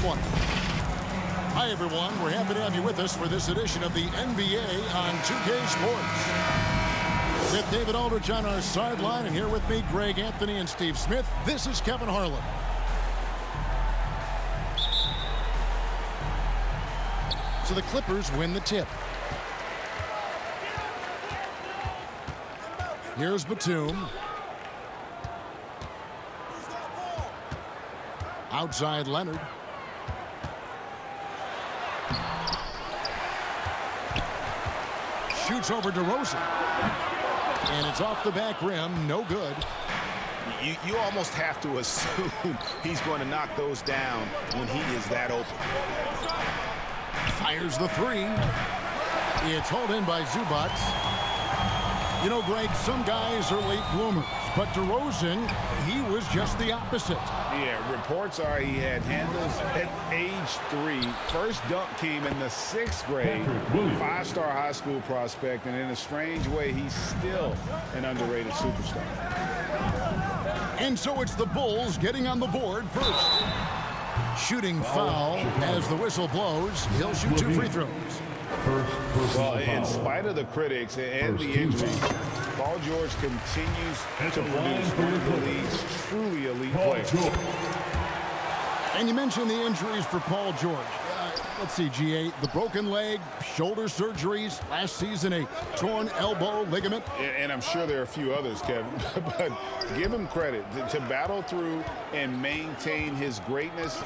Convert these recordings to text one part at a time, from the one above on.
one. Hi, everyone. We're happy to have you with us for this edition of the NBA on 2K Sports. With David Aldridge on our sideline, and here with me, Greg Anthony and Steve Smith. This is Kevin Harlan. So the Clippers win the tip. Here's Batum. Outside Leonard. Shoots over DeRozan. And it's off the back rim. No good. You almost have to assume he's going to knock those down when he is that open. Fires the three. It's hauled in by Zubac. You know, Greg, some guys are late bloomers, but DeRozan, he was just the opposite. Yeah, reports are he had handles at age 3. First dunk came in the 6th grade. 5-star high school prospect, and in a strange way, he's still an underrated superstar. And so it's the Bulls getting on the board first. Shooting foul as the whistle blows. He'll shoot 2 free throws. Well, in spite of the critics and the injuries, Paul George continues to produce one of the league's truly elite players. And you mentioned the injuries for Paul George. Let's see, GA, the broken leg, shoulder surgeries, last season a torn elbow ligament. And I'm sure there are a few others, Kevin, but give him credit. To battle through and maintain his greatness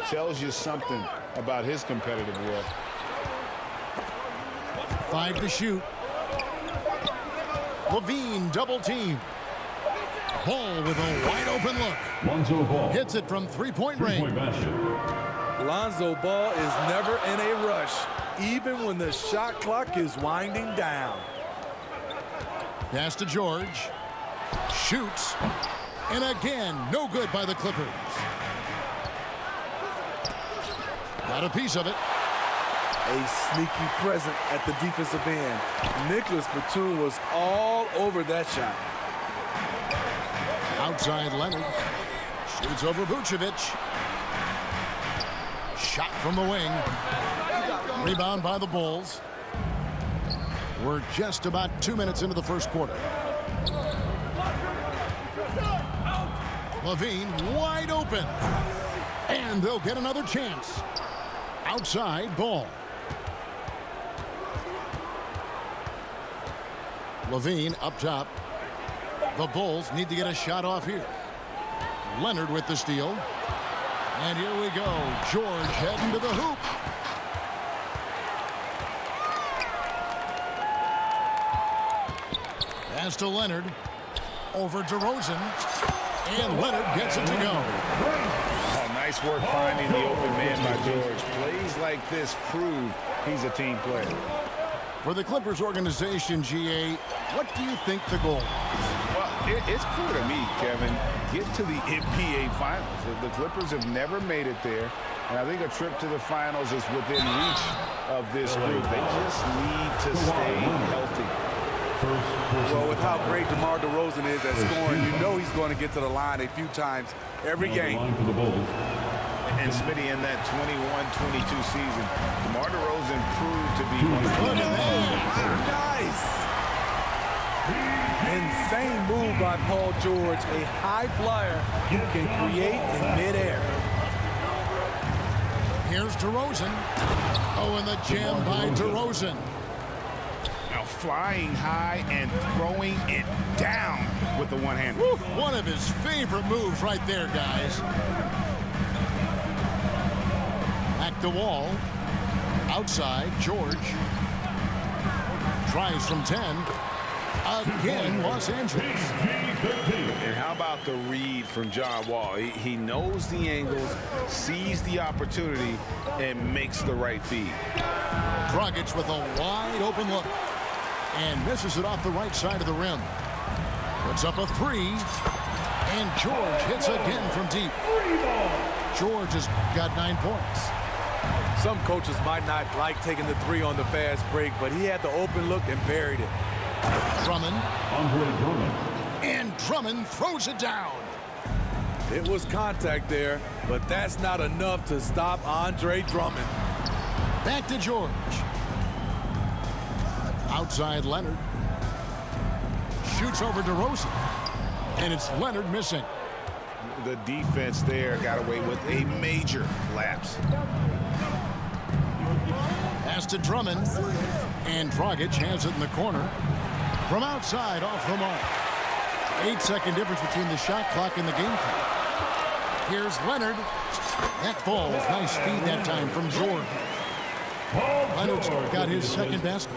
tells you something about his competitive will. 5 to shoot. Levine double team. Ball with a wide open look. Lonzo Ball hits it from 3-point range. Lonzo Ball is never in a rush, even when the shot clock is winding down. Pass to George. Shoots. And again, no good by the Clippers. Got a piece of it. A sneaky present at the defensive end. Nicholas Batum was all over that shot. Outside Leonard. Shoots over Vucevic. Shot from the wing. Rebound by the Bulls. We're just about 2 minutes into the first quarter. Levine wide open. And they'll get another chance. Outside Ball. Levine up top. The Bulls need to get a shot off here. Leonard with the steal. And here we go. George heading to the hoop. Pass to Leonard. Over DeRozan. And Leonard gets it to go. Oh, nice work finding the open man by George. Plays like this prove he's a team player. For the Clippers organization, GA, what do you think the goal is? Well, it's clear to me, Kevin. Get to the NBA Finals. The Clippers have never made it there, and I think a trip to the Finals is within reach of this group. They just need to stay healthy. Well, with how great DeMar DeRozan is at scoring, you know he's going to get to the line a few times every game. And Smitty, in that 21-22 season, DeMar DeRozan proved to be one of the Nice. Insane move by Paul George, a high flyer who can create in midair. Here's DeRozan. Oh, and the jam by DeRozan. Now flying high and throwing it down with the one hand. One of his favorite moves right there, guys. Back the wall. Outside, George. Tries from 10. Again, Los Angeles. And how about the read from John Wall? He knows the angles, sees the opportunity, and makes the right feed. Dragic with a wide open look. And misses it off the right side of the rim. Puts up a 3. And George hits again from deep. George has got 9 points. Some coaches might not like taking the 3 on the fast break, but he had the open look and buried it. Drummond. And Drummond throws it down. It was contact there. but that's not enough to stop Andre Drummond. Back to George. Outside Leonard. Shoots over DeRozan. And it's Leonard missing. The defense there got away with a major lapse. Pass to Drummond. And Dragic has it in the corner. From outside, off the mark. 8-second difference between the shot clock and the game clock. Here's Leonard. That falls. Nice feed that time from George. Leonard's got his second basket.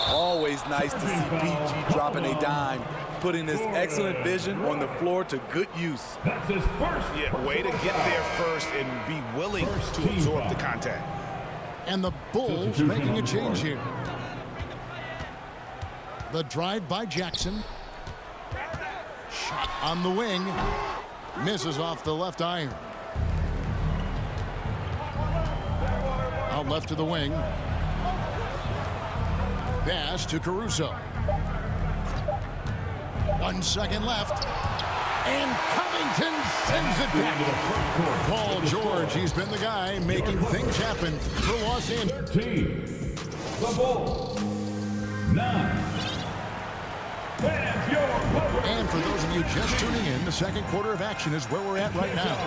Always nice to see PG dropping a dime, putting his excellent vision on the floor to good use. That's his first. Yeah, way to get there first and be willing to absorb the contact. And the Bulls making a change here. The drive by Jackson. Shot on the wing. Misses off the left iron. Out left to the wing. Pass to Caruso. 1 second left. And Covington sends it back. Paul George, he's been the guy making things happen for Los Angeles. 13. The Bulls. 9. And for those of you just tuning in, the second quarter of action is where we're at right now.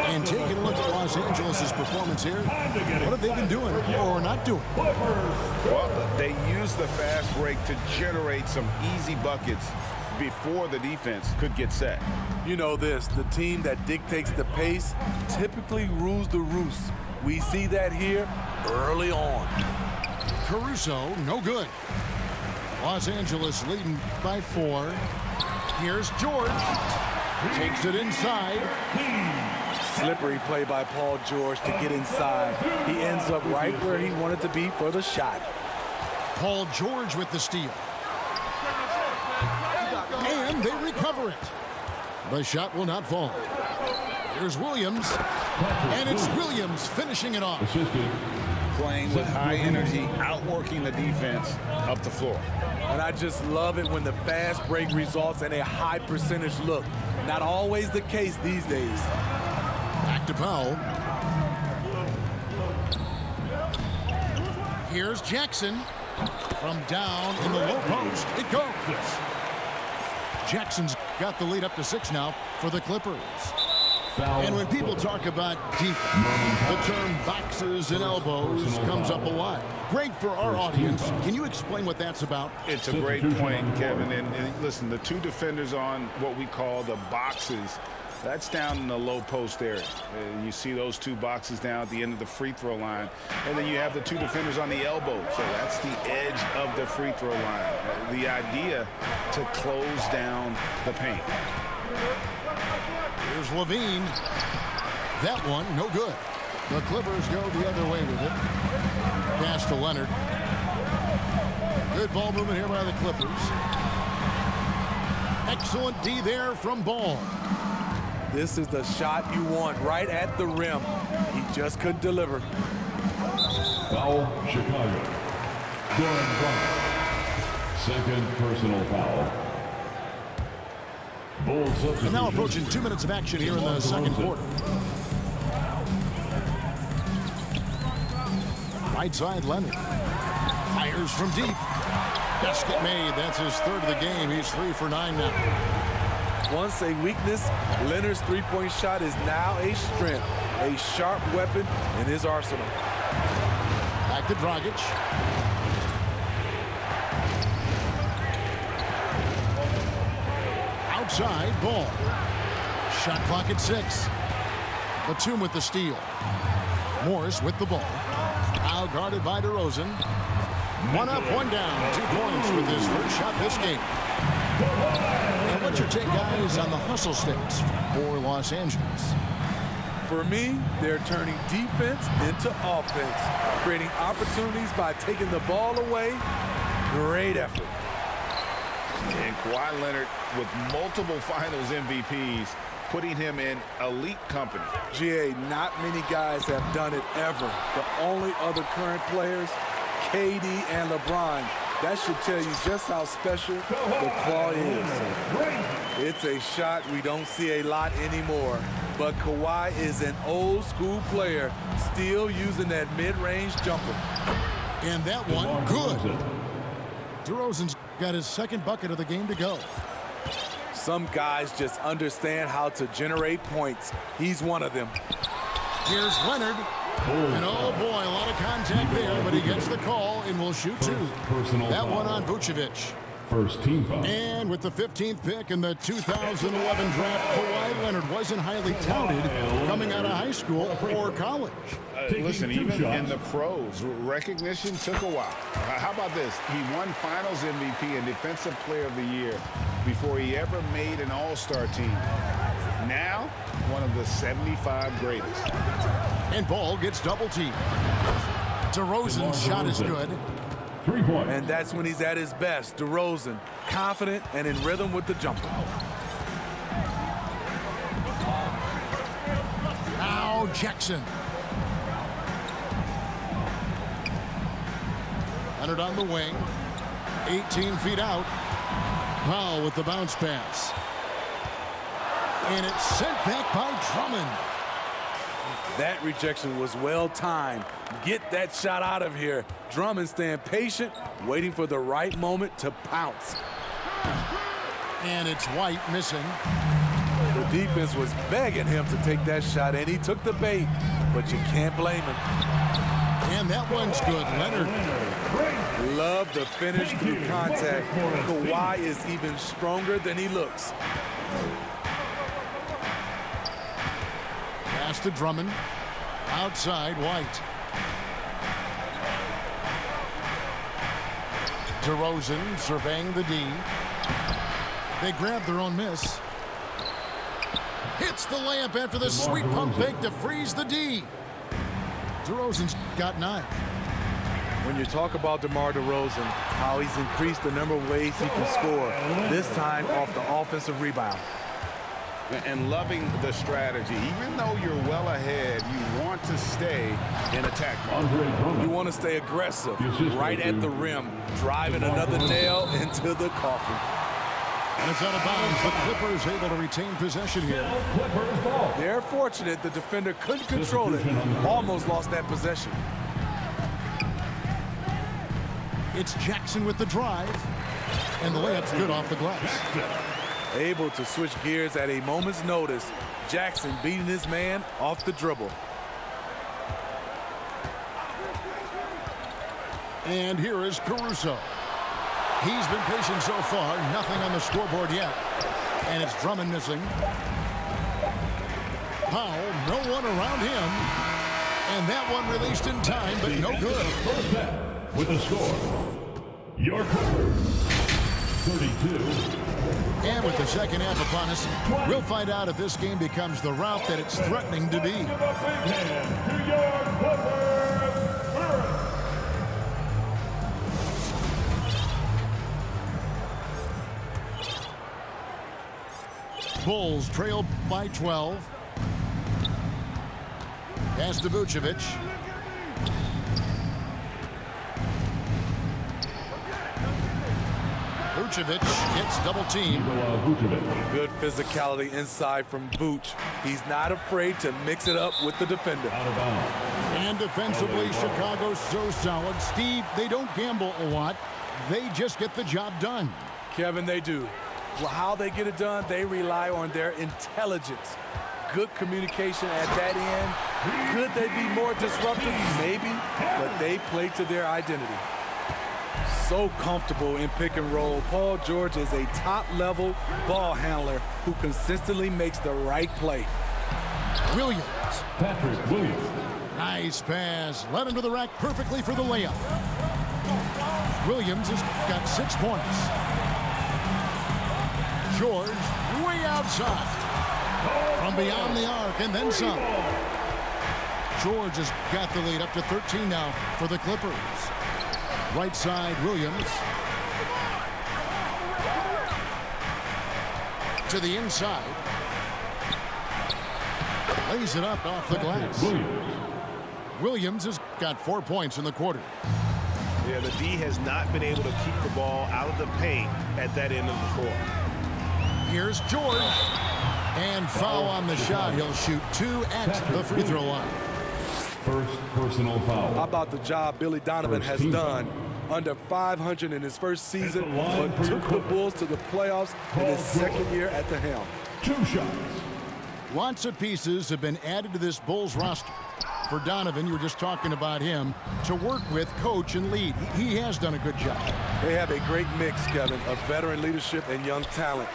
And taking a look at Los Angeles' performance here, what have they been doing or not doing? Well, they used the fast break to generate some easy buckets before the defense could get set. You know this, the team that dictates the pace typically rules the roost. We see that here early on. Caruso, no good. Los Angeles leading by 4. Here's George. Takes it inside. Slippery play by Paul George to get inside. He ends up right where he wanted to be for the shot. Paul George with the steal. And they recover it. The shot will not fall. Here's Williams. And it's Williams finishing it off. Playing with high energy, outworking the defense up the floor. And I just love it when the fast break results in a high percentage look. Not always the case these days. Back to Powell. Here's Jackson. From down in the low post, it goes. Jackson's got the lead up to 6 now for the Clippers. And when people talk about defense, the term boxes and elbows comes up a lot. Great for our audience. Can you explain what that's about? It's a great point, Kevin. And listen, the two defenders on what we call the boxes, that's down in the low post area. You see those two boxes down at the end of the free throw line. And then you have the two defenders on the elbow. So that's the edge of the free throw line. The idea to close down the paint. Here's Levine. That one, no good. The Clippers go the other way with it. Pass to Leonard. Good ball movement here by the Clippers. Excellent D there from Ball. This is the shot you want right at the rim. He just couldn't deliver. Foul, Chicago. Jordan Bryant. Second personal foul. And now approaching 2 minutes of action here in the second quarter. Right side, Leonard. Fires from deep. Basket made. That's his third of the game. He's 3 for 9 now. Once a weakness, Leonard's three-point shot is now a strength, a sharp weapon in his arsenal. Back to Dragic. Outside, Ball. Shot clock at 6. Batum with the steal. Morris with the ball. Now guarded by DeRozan. 1 up, 1 down. 2 points with his first shot this game. And what's your take, guys, on the hustle stakes for Los Angeles? For me, they're turning defense into offense, creating opportunities by taking the ball away. Great effort. And Kawhi Leonard with multiple finals MVPs, putting him in elite company. GA, not many guys have done it ever. The only other current players, KD and LeBron. That should tell you just how special the claw is. It's a shot we don't see a lot anymore. but Kawhi is an old-school player, still using that mid-range jumper. And that one, good. DeRozan's got his second bucket of the game to go. Some guys just understand how to generate points. He's one of them. Here's Leonard. And oh boy, a lot of contact there, but he gets the call and will shoot two. That one on Vucevic. First team foul. And with the 15th pick in the 2011 draft, Kawhi Leonard wasn't highly touted coming out of high school or college. Listen, even in the pros, recognition took a while. How about this? He won Finals MVP and Defensive Player of the Year before he ever made an All-Star team. Now, one of the 75 greatest. And Ball gets double teamed. DeRozan's shot is good. 3 points. And that's when he's at his best. DeRozan, confident and in rhythm with the jumper. Now Jackson. Leonard on the wing. 18 feet out. Powell with the bounce pass. And it's sent back by Drummond. That rejection was well timed. Get that shot out of here. Drummond staying patient, waiting for the right moment to pounce. And it's White missing. The defense was begging him to take that shot, and he took the bait, but you can't blame him. And that one's good. Leonard. Love the finish through contact. Kawhi is even stronger than he looks. Pass to Drummond. Outside, White. DeRozan surveying the D. They grab their own miss. Hits the layup after the sweet pump fake to freeze the D. DeRozan's got 9. When you talk about DeMar DeRozan, how he's increased the number of ways he can score, this time off the offensive rebound. And loving the strategy. Even though you're well ahead, you want to stay in attack mode. You want to stay aggressive, right at the rim, driving another nail into the coffin. And it's out of bounds. The Clippers able to retain possession here. They're fortunate the defender couldn't control it. Almost lost that possession. It's Jackson with the drive. And the layup's good off the glass. Able to switch gears at a moment's notice. Jackson beating his man off the dribble. And here is Caruso. He's been patient so far. Nothing on the scoreboard yet. And it's Drummond missing. Powell, no one around him. And that one released in time, but no good. First half with the score. Your Clippers 32. And with the second half upon us, we'll find out if this game becomes the route that it's threatening to be. Bulls trail by 12. Pass to Vucevic. Vucevic gets double teamed. Good physicality inside from Vooch. He's not afraid to mix it up with the defender. And defensively, Chicago's so solid. Steve, they don't gamble a lot. They just get the job done. Kevin, they do. Well, how they get it done, they rely on their intelligence. Good communication at that end. Could they be more disruptive? Maybe, but they play to their identity. So comfortable in pick and roll. Paul George is a top-level ball handler who consistently makes the right play. Williams. Patrick Williams. Nice pass. Led into the rack perfectly for the layup. Williams has got 6 points. George way outside. From beyond the arc and then some. George has got the lead up to 13 now for the Clippers. Right side, Williams. To the inside. Lays it up off the glass. Williams has got 4 points in the quarter. Yeah, the D has not been able to keep the ball out of the paint at that end of the floor. Here's George. And foul on the shot. He'll shoot 2 at the free throw line. First personal foul. How about the job Billy Donovan has done? Under 500 in his first season, but took the Bulls to the playoffs in his second year at the helm. 2 shots. Lots of pieces have been added to this Bulls roster. For Donovan, you were just talking about him, to work with, coach, and lead. He has done a good job. They have a great mix, Kevin, of veteran leadership and young talent.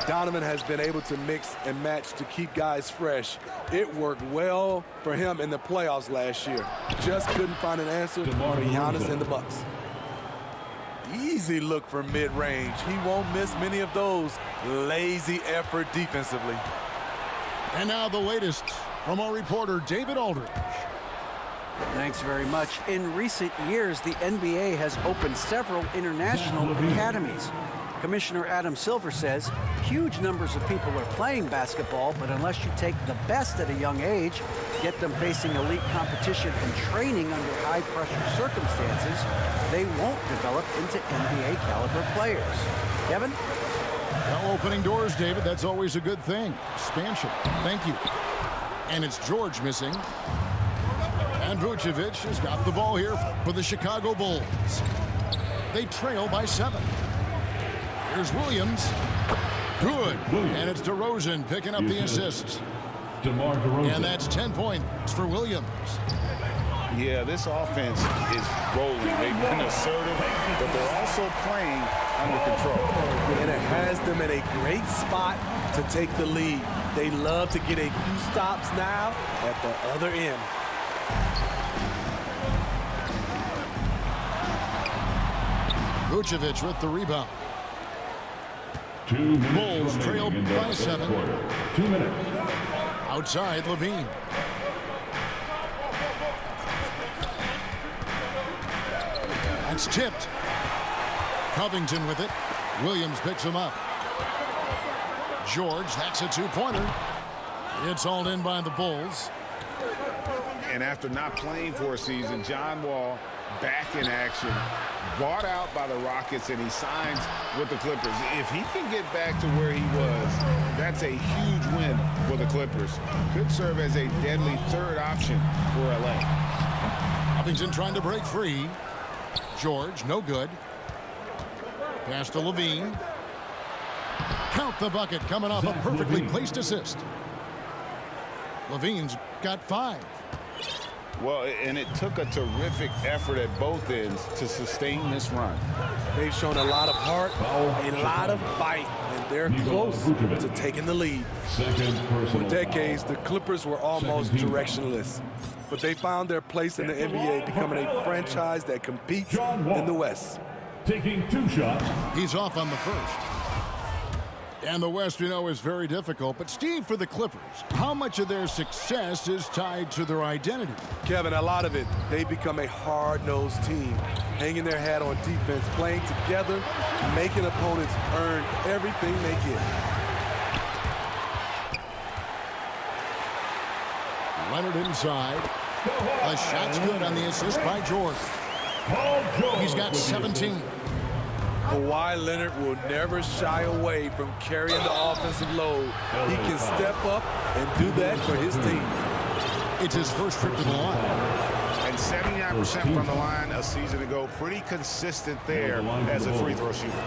Donovan has been able to mix and match to keep guys fresh. It worked well for him in the playoffs last year. Just couldn't find an answer for Giannis and the Bucks. Easy look for mid-range. He won't miss many of those. Lazy effort defensively. And now the latest from our reporter, David Aldridge. Thanks very much. In recent years, the NBA has opened several international academies. Commissioner Adam Silver says huge numbers of people are playing basketball, but unless you take the best at a young age, get them facing elite competition and training under high-pressure circumstances, they won't develop into NBA-caliber players. Kevin? Well, opening doors, David, that's always a good thing. Expansion. Thank you. And it's George missing. And Vucevic has got the ball here for the Chicago Bulls. They trail by 7. Here's Williams. Good. And it's DeRozan picking up the assist. DeMar DeRozan. And that's 10 points for Williams. Yeah, this offense is rolling. They've been assertive, but they're also playing under control. And it has them in a great spot to take the lead. They love to get a few stops now at the other end. Vucevic with the rebound. 2 minutes Bulls trail remaining in the by first 7. quarter. 2 minutes. Outside, Levine. That's tipped. Covington with it. Williams picks him up. George, that's a 2-pointer. It's hauled in by the Bulls. And after not playing for a season, John Wall back in action, bought out by the Rockets, and he signs with the Clippers. If he can get back to where he was, that's a huge win for the Clippers. Could serve as a deadly third option for LA. Covington trying to break free. George, no good. Pass to Levine. Count the bucket, coming off a perfectly placed assist. Levine's got 5. Well, and it took a terrific effort at both ends to sustain this run. They've shown a lot of heart, a lot of fight, and they're close to taking the lead. For decades, the Clippers were almost directionless, but they found their place in the NBA, becoming a franchise that competes in the West. Taking 2 shots. He's off on the first. And the West, we know, is very difficult. But, Steve, for the Clippers, how much of their success is tied to their identity? Kevin, a lot of it. They've become a hard-nosed team, hanging their hat on defense, playing together, making opponents earn everything they get. Leonard inside. A shot's good on the assist by George. He's got 17. Kawhi Leonard will never shy away from carrying the offensive load. He can step up and do that for his team. It's his first trip to the line. And 79% from the line a season ago. Pretty consistent there as a free throw shooter.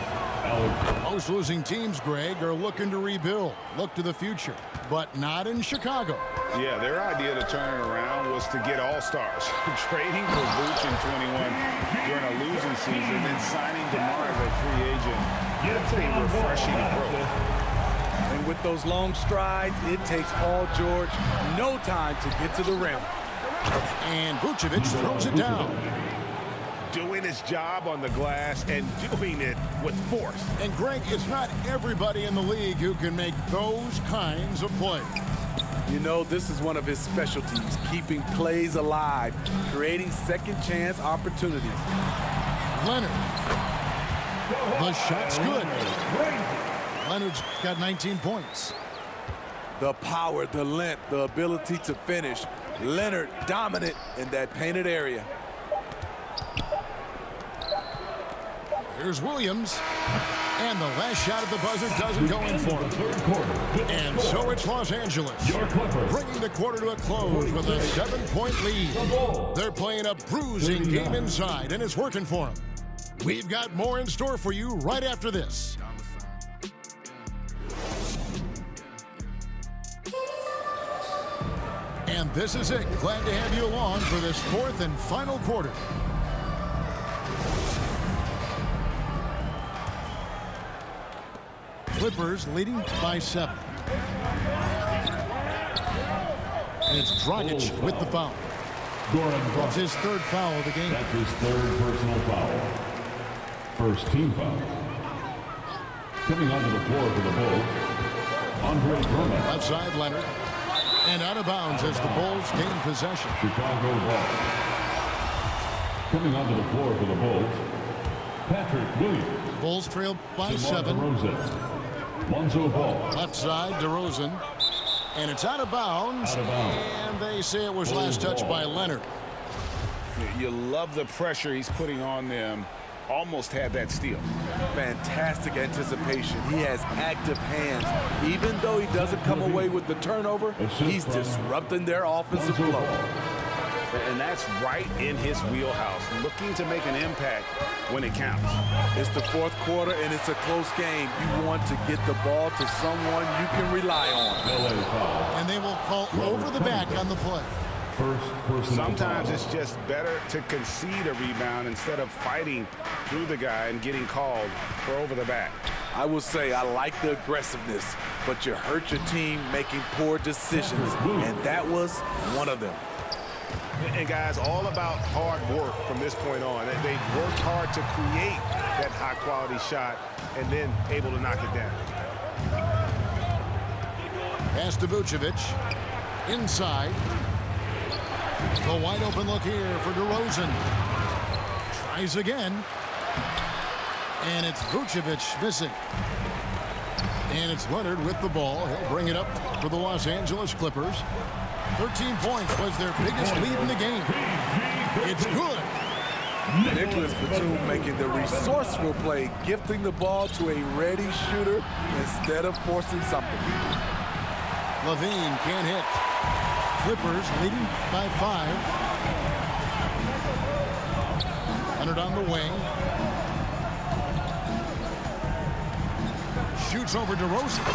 Most losing teams, Greg, are looking to rebuild, look to the future, but not in Chicago. Yeah, their idea to turn it around was to get all-stars. Trading for Vooch in 21 during a losing season, then signing DeMar as a free agent. That's a refreshing approach. And with those long strides, it takes Paul George no time to get to the rim. And Vucevic throws it down. Doing his job on the glass and doing it with force. And Greg, it's not everybody in the league who can make those kinds of plays. You know, this is one of his specialties, keeping plays alive, creating second chance opportunities. Leonard. The shot's good. Leonard's got 19 points. The power, the length, the ability to finish. Leonard dominant in that painted area. Here's Williams. And the last shot at the buzzer doesn't go in for him. And so it's Los Angeles, bringing the quarter to a close with a 7-point lead. They're playing a bruising game inside, and it's working for them. We've got more in store for you right after this. And this is it. Glad to have you along for this fourth and final quarter. Clippers leading by 7. And it's Dragic with the foul. That's his third foul of the game. That's his third personal foul. First team foul. Coming onto the floor for the Bulls, Andre Drummond. Left side, Leonard. And out of bounds as the Bulls gain possession. Chicago ball. Coming onto the floor for the Bulls, Patrick Williams. Bulls trail by 7. Lonzo Ball. Left side, DeRozan. And it's out of bounds. And they say it was last touched by Leonard. You love the pressure he's putting on them. Almost had that steal. Fantastic anticipation. He has active hands. Even though he doesn't come away with the turnover, he's disrupting their offensive flow. And that's right in his wheelhouse, looking to make an impact when it counts. It's the fourth quarter, and it's a close game. You want to get the ball to someone you can rely on. And they will call over the back on the play. Sometimes it's just better to concede a rebound instead of fighting through the guy and getting called for over the back. I will say I like the aggressiveness, but you hurt your team making poor decisions, and that was one of them. And guys, all about hard work from this point on. They worked hard to create that high-quality shot and then able to knock it down. Pass to Vucevic. Inside. The wide open look here for DeRozan. Tries again. And it's Vucevic missing. And it's Leonard with the ball. He'll bring it up for the Los Angeles Clippers. 13 points was their biggest lead in the game. It's good. Nicholas Batum making the resourceful play, gifting the ball to a ready shooter instead of forcing something. Levine can't hit. Clippers leading by 5. Leonard on the wing. Shoots over DeRozan.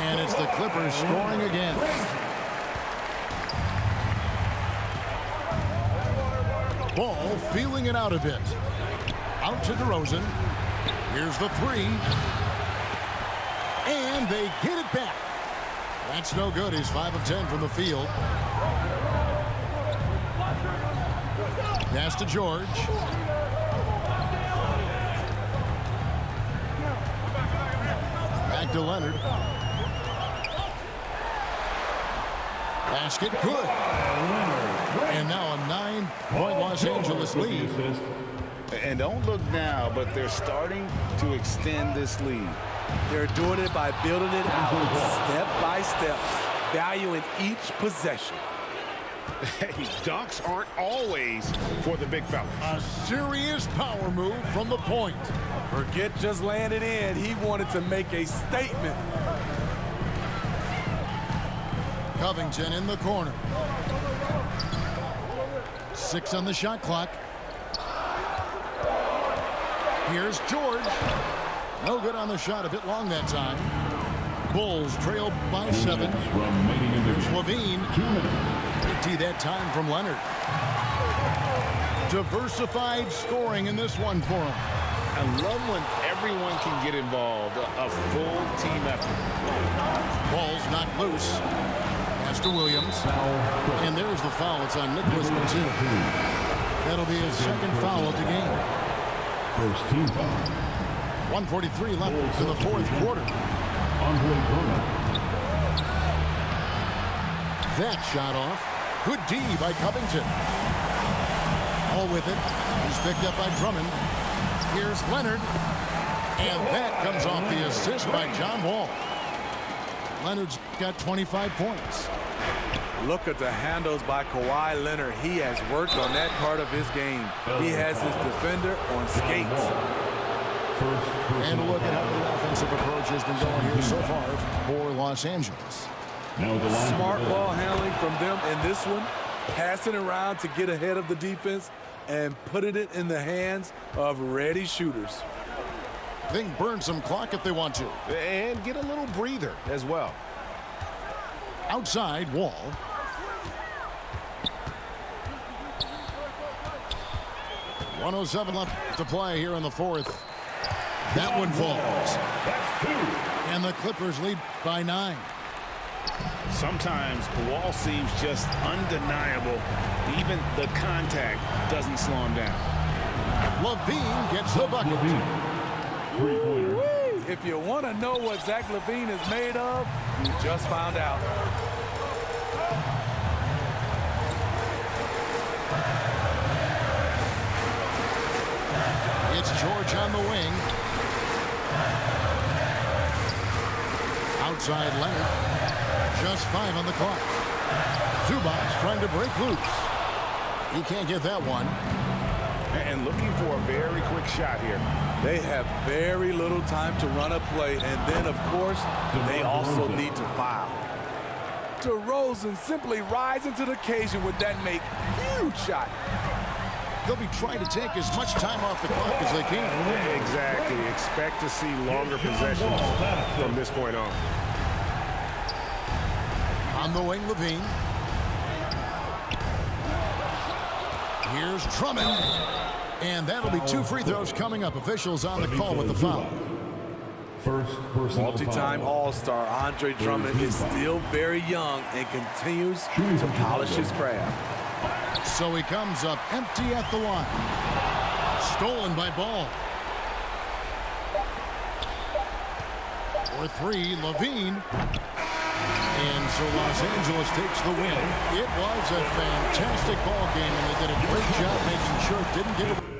And it's the Clippers scoring again. Ball feeling it out a bit. Out to DeRozan. Here's the 3. And they get it back. That's no good. He's 5 of 10 from the field. Pass to George. Back to Leonard. Basket good. And now a 9-point Los Angeles lead. And don't look now, but they're starting to extend this lead. They're doing it by building it out step by step, valuing each possession. Hey, dunks aren't always for the big fella. A serious power move from the point. Forget just laying it in. He wanted to make a statement. Covington in the corner. 6 on the shot clock. Here's George. No good on the shot, a bit long that time. Bulls trail by 7. Here's Levine. 50 that time from Leonard. Diversified scoring in this one for him. I love when everyone can get involved, a full team effort. Ball's not loose. Pass to Williams. And there's the foul. It's on Nicholas Batum. That'll be his second foul of the game. First team foul. 1:43 left to the fourth quarter. Andre Drummond. That shot off. Good D by Covington. All with it. He's picked up by Drummond. Here's Leonard. And that comes off the assist by John Wall. Leonard's got 25 points. Look at the handles by Kawhi Leonard. He has worked on that part of his game. He has his defender on skates. First And personal look at how foul. the offensive approach has been going here so far for Los Angeles. Now at the line. Smart for the ball handling from them in this one. Passing around to get ahead of the defense and putting it in the hands of ready shooters. They can burn some clock if they want to. And get a little breather as well. Outside, Wall. .107 left to play here in the fourth. That one falls. That's two. And the Clippers lead by 9. Sometimes Wall seems just undeniable. Even the contact doesn't slow him down. LaVine gets the bucket. LaVine. Three-pointer. If you want to know what Zach LaVine is made of, you just found out. It's George on the wing. Outside Leonard. Just 5 on the clock. Zubac trying to break loose. He can't get that one. And looking for a very quick shot here. They have very little time to run a play, and then, of course, they also need to foul. DeRozan simply rising to the occasion with that make huge shot. They'll be trying to take as much time off the clock as they can. Exactly. Expect to see longer possessions from this point on. On the wing, LaVine. Here's Drummond. And that'll be 2 free throws coming up. Officials on the call with the foul. First personal Multi-time foul. All-Star Andre Drummond is still very young and continues to polish his craft. So he comes up empty at the line. Stolen by Ball. For 3, LaVine. And so Los Angeles takes the win. It was a fantastic ball game, and they did a great job making sure it didn't get it.